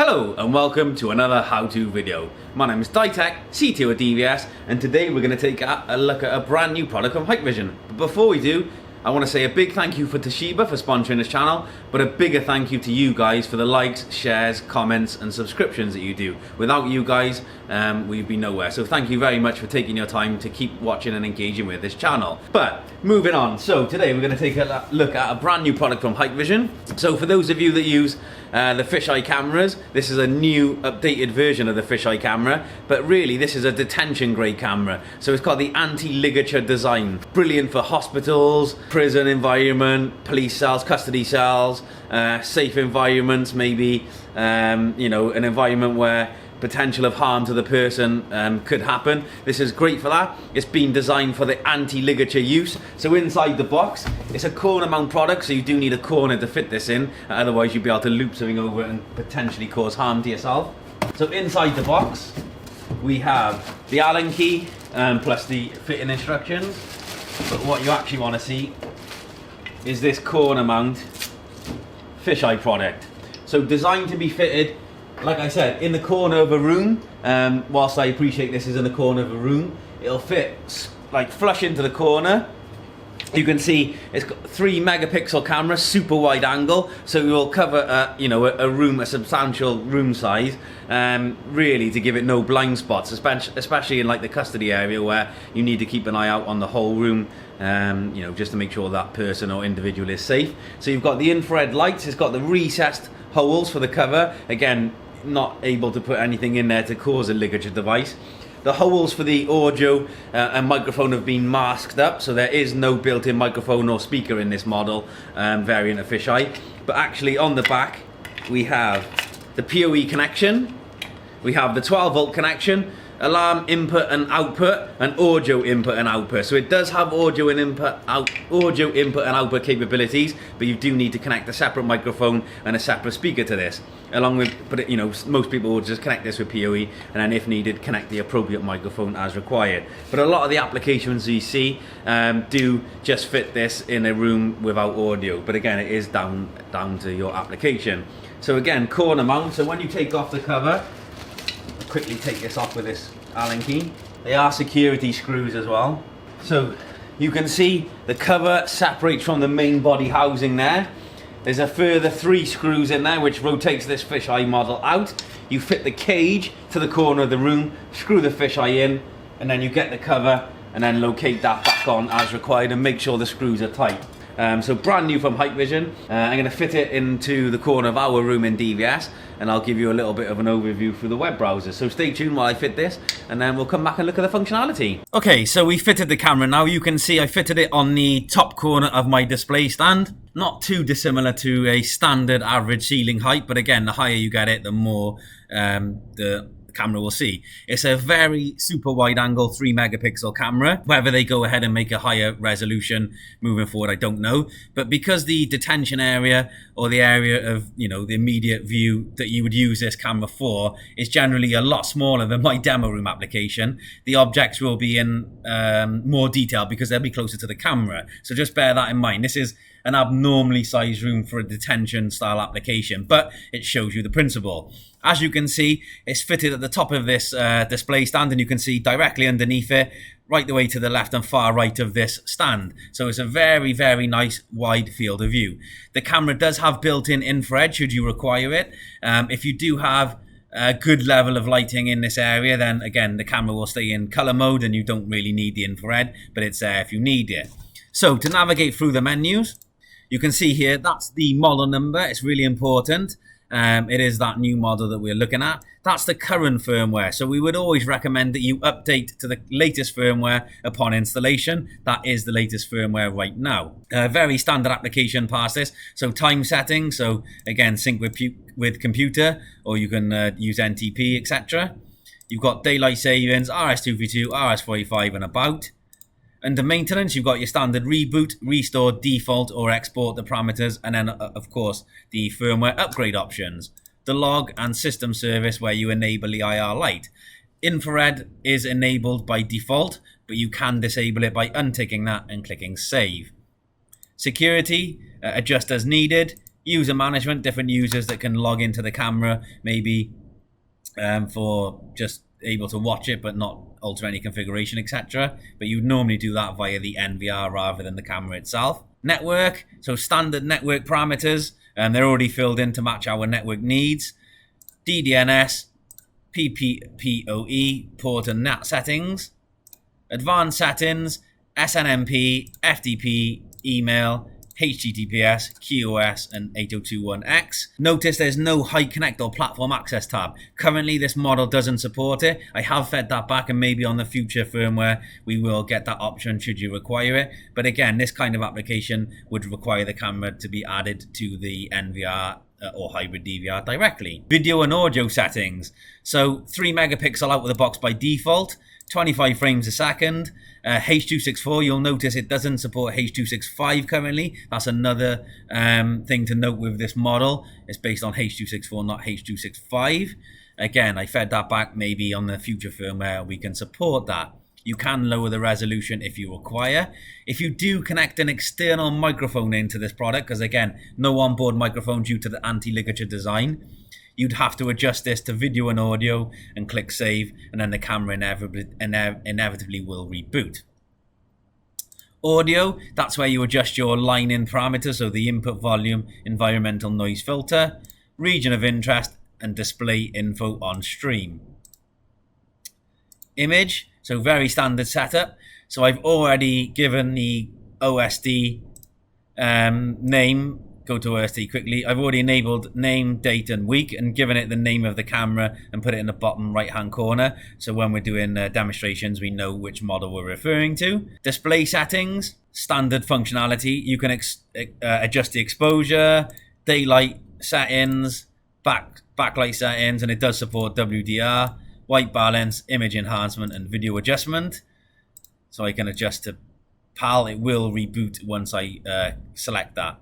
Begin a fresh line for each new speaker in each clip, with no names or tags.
Hello and welcome to another how-to video. My name is Ditech, CTO at DVS, and today we're going to take a look at a brand new product from Hikvision. But before we do, I want to say a big thank you for Toshiba for sponsoring this channel, but a bigger thank you to you guys for the likes, shares, comments and subscriptions that you do. Without you guys, we'd be nowhere. So thank you very much for taking your time to keep watching and engaging with this channel. But moving on, so today we're going to take a look at a brand new product from Hikvision. So for those of you that use the Fisheye cameras, this is a new updated version of the Fisheye camera, but really this is a detention grade camera. So it's got the anti-ligature design. Brilliant for hospitals, prison environment, police cells, custody cells, safe environments, maybe you know, an environment where potential of harm to the person could happen. This is great for that. It's been designed for the anti-ligature use. So inside the box, it's a corner mount product, so you do need a corner to fit this in. Otherwise you'd be able to loop something over it and potentially cause harm to yourself. So inside the box, we have the Allen key plus the fitting instructions. But what you actually want to see is this corner mount fisheye product. So designed to be fitted, like I said, in the corner of a room. Whilst I appreciate this is in the corner of a room, it'll fit like flush into the corner. You can see it's got 3 megapixel camera, super wide angle, so it will cover you know, a room, a substantial room size, really to give it no blind spots, especially in like the custody area where you need to keep an eye out on the whole room, you know, just to make sure that person or individual is safe. So you've got the infrared lights, it's got the recessed holes for the cover, again not able to put anything in there to cause a ligature device. The holes for the audio and microphone have been masked up, so there is no built-in microphone or speaker in this model variant of Fisheye. But actually on the back we have the PoE connection, we have the 12 volt connection, alarm input and output, and audio input and output. So it does have audio input and output capabilities, but you do need to connect a separate microphone and a separate speaker to this. Along with, but you know, most people will just connect this with PoE, and then if needed, connect the appropriate microphone as required. But a lot of the applications you see do just fit this in a room without audio. But again, it is down to your application. So again, corner mount. So when you take off the cover, quickly take this off with this Allen key. They are security screws as well. So you can see the cover separates from the main body housing there. There's a further 3 screws in there which rotates this fisheye model out. You fit the cage to the corner of the room, screw the fisheye in, and then you get the cover and then locate that back on as required and make sure the screws are tight. So brand new from Hikvision. I'm going to fit it into the corner of our room in DVS, and I'll give you a little bit of an overview through the web browser. So stay tuned while I fit this, and then we'll come back and look at the functionality. Okay, so we fitted the camera. Now you can see I fitted it on the top corner of my display stand. Not too dissimilar to a standard average ceiling height, but again, the higher you get it, the more the camera will see. It's a very super wide angle 3 megapixel camera. Whether they go ahead and make a higher resolution moving forward, I don't know. But because the detention area or the area of, you know, the immediate view that you would use this camera for is generally a lot smaller than my demo room application, the objects will be in more detail because they'll be closer to the camera. So just bear that in mind. This is an abnormally sized room for a detention style application, but it shows you the principle. As you can see, it's fitted at the top of this display stand, and you can see directly underneath it, right the way to the left and far right of this stand. So it's a very, very nice wide field of view. The camera does have built-in infrared should you require it. If you do have a good level of lighting in this area, then again, the camera will stay in color mode and you don't really need the infrared, but it's there if you need it. So to navigate through the menus, you can see here, that's the model number. It's really important. It is that new model that we're looking at. That's the current firmware. So we would always recommend that you update to the latest firmware upon installation. That is the latest firmware right now. Very standard application past this. So time setting. So again, sync with computer, or you can use NTP, etc. You've got daylight savings, RS-232, RS-45 and about. Under maintenance, you've got your standard reboot, restore, default, or export the parameters, and then, of course, the firmware upgrade options. The log and system service where you enable the IR light. Infrared is enabled by default, but you can disable it by unticking that and clicking save. Security, adjust as needed. User management, different users that can log into the camera, maybe for just able to watch it but not alter any configuration, etc. But you'd normally do that via the NVR rather than the camera itself. Network, so standard network parameters, and they're already filled in to match our network needs. DDNS, PPPoE, port and NAT settings. Advanced settings, SNMP, FTP, email, HTTPS, QoS, and 8021X. Notice there's no High Connect or Platform Access tab. Currently, this model doesn't support it. I have fed that back, and maybe on the future firmware, we will get that option should you require it. But again, this kind of application would require the camera to be added to the NVR or hybrid DVR directly. Video and audio settings. So 3 megapixel out of the box by default. 25 frames a second. H.264, you'll notice it doesn't support H.265 currently. That's another thing to note with this model. It's based on H.264, not H.265. Again, I fed that back. Maybe on the future firmware we can support that. You can lower the resolution if you require. If you do connect an external microphone into this product, because again, no onboard microphone due to the anti-ligature design, you'd have to adjust this to video and audio and click save, and then the camera inevitably will reboot. Audio, that's where you adjust your line-in parameters, so the input volume, environmental noise filter, region of interest, and display info on stream. Image, so very standard setup. So I've already given the OSD name. Go to OSD quickly. I've already enabled name, date, and week, and given it the name of the camera and put it in the bottom right-hand corner. So when we're doing demonstrations, we know which model we're referring to. Display settings, standard functionality. You can adjust the exposure, daylight settings, backlight settings, and it does support WDR, white balance, image enhancement, and video adjustment. So I can adjust to PAL. It will reboot once I select that.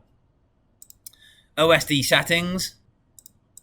OSD settings,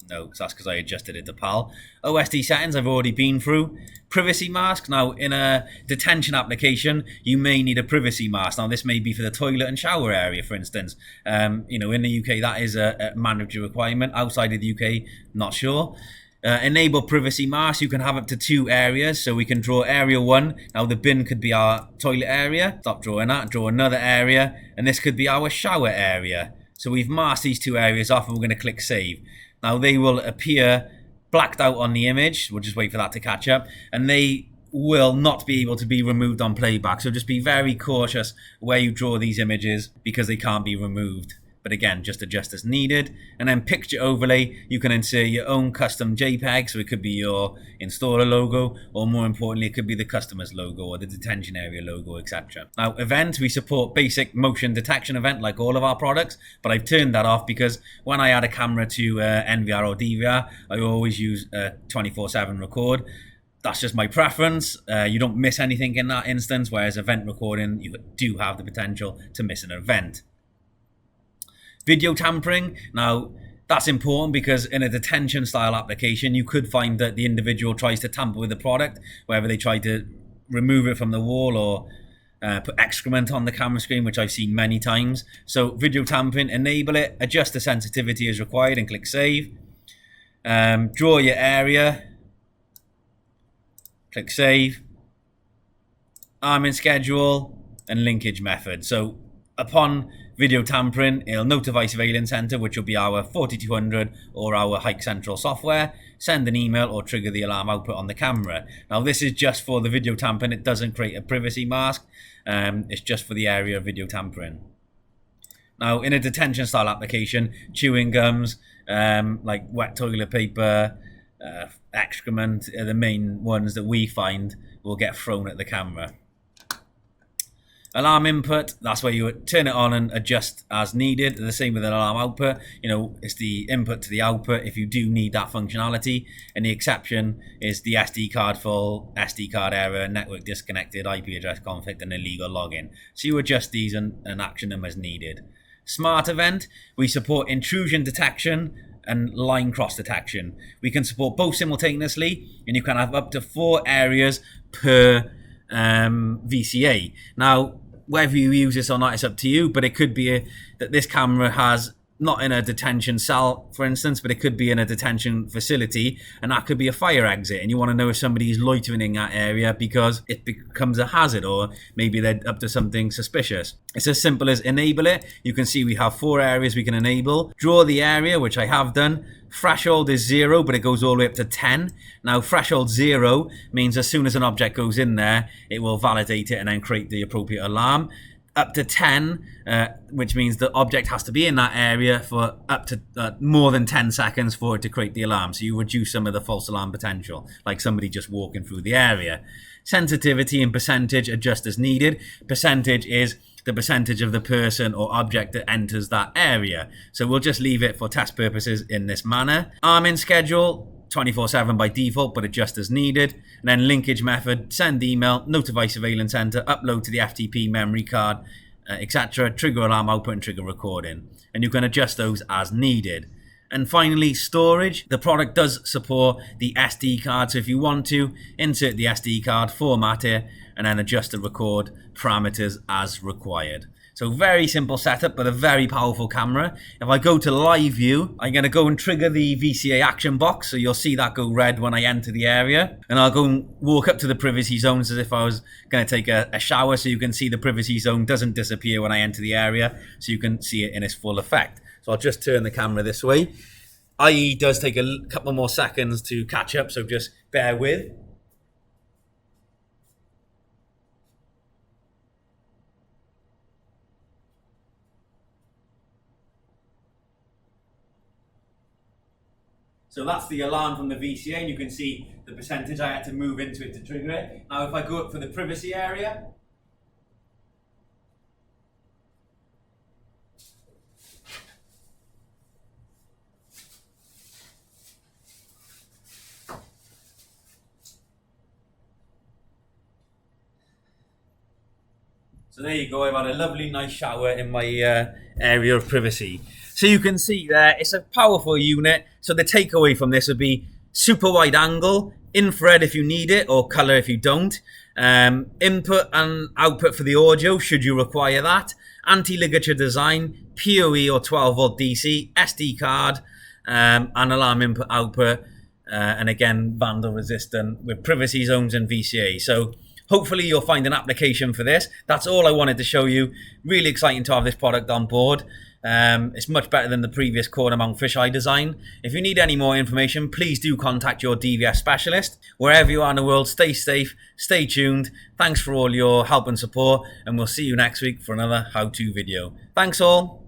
no, that's because I adjusted it to PAL. OSD settings I've already been through. Privacy mask, now in a detention application, you may need a privacy mask. Now this may be for the toilet and shower area, for instance. In the UK that is a mandatory requirement. Outside of the UK, not sure. Enable privacy mask, you can have up to 2 areas, so we can draw area 1. Now the bin could be our toilet area, stop drawing that, draw another area, and this could be our shower area. So we've masked these 2 areas off, and we're going to click save. Now they will appear blacked out on the image. We'll just wait for that to catch up. And they will not be able to be removed on playback. So just be very cautious where you draw these images because they can't be removed. But again, just adjust as needed. And then picture overlay, you can insert your own custom JPEG. So it could be your installer logo, or more importantly, it could be the customer's logo or the detention area logo, etc. Now, event, we support basic motion detection event like all of our products, but I've turned that off because when I add a camera to NVR or DVR, I always use 24/7 record. That's just my preference. You don't miss anything in that instance, whereas event recording, you do have the potential to miss an event. Video tampering, now that's important because in a detention style application, you could find that the individual tries to tamper with the product, whether they try to remove it from the wall or put excrement on the camera screen, which I've seen many times. So video tampering, enable it, adjust the sensitivity as required and click save. Draw your area, click save. Arming schedule and linkage method. So upon video tampering, it'll notify Surveillance Center, which will be our 4200 or our Hike Central software, send an email or trigger the alarm output on the camera. Now this is just for the video tampering. It doesn't create a privacy mask. It's just for the area of video tampering. Now in a detention style application, chewing gums, like wet toilet paper, excrement are the main ones that we find will get thrown at the camera. Alarm input, that's where you turn it on and adjust as needed. The same with an alarm output. It's the input to the output if you do need that functionality. And the exception is the SD card full, SD card error, network disconnected, IP address conflict, and illegal login. So you adjust these and action them as needed. Smart event, we support intrusion detection and line cross detection. We can support both simultaneously, and you can have up to 4 areas per VCA. Now, whether you use this or not, it's up to you, but it could be that this camera has not in a detention cell, for instance, but it could be in a detention facility, and that could be a fire exit, and you want to know if somebody's loitering in that area because it becomes a hazard, or maybe they're up to something suspicious. It's as simple as enable it. You can see we have 4 areas we can enable. Draw the area, which I have done. Threshold is 0, but it goes all the way up to 10. Now, threshold 0 means as soon as an object goes in there, it will validate it and then create the appropriate alarm. Up to 10, which means the object has to be in that area for up to more than 10 seconds for it to create the alarm. So you reduce some of the false alarm potential, like somebody just walking through the area. Sensitivity and percentage adjust as needed. Percentage is the percentage of the person or object that enters that area. So we'll just leave it for test purposes in this manner. Arming schedule, 24/7 by default, but adjust as needed. And then linkage method, send email, notify surveillance center, upload to the FTP memory card, etc. Trigger alarm output and trigger recording. And you can adjust those as needed. And finally, storage. The product does support the SD card, so if you want to, insert the SD card, format it, and then adjust the record parameters as required. So very simple setup, but a very powerful camera. If I go to live view, I'm going to go and trigger the VCA action box. So you'll see that go red when I enter the area. And I'll go and walk up to the privacy zones as if I was going to take a shower. So you can see the privacy zone doesn't disappear when I enter the area. So you can see it in its full effect. So I'll just turn the camera this way. IE does take a couple more seconds to catch up, so just bear with. So that's the alarm from the VCA, and you can see the percentage I had to move into it to trigger it. Now if I go up for the privacy area, so there you go, I've had a lovely nice shower in my area of privacy. So you can see there, it's a powerful unit. So the takeaway from this would be super wide angle, infrared if you need it, or color if you don't. Input and output for the audio, should you require that. Anti-ligature design, PoE or 12 volt DC, SD card, and alarm input output. And again, vandal resistant with privacy zones and VCA. So hopefully you'll find an application for this. That's all I wanted to show you. Really exciting to have this product on board. It's much better than the previous corner mount fisheye design. If you need any more information, please do contact your DVS specialist. Wherever you are in the world, stay safe, stay tuned. Thanks for all your help and support, and we'll see you next week for another how-to video. Thanks all.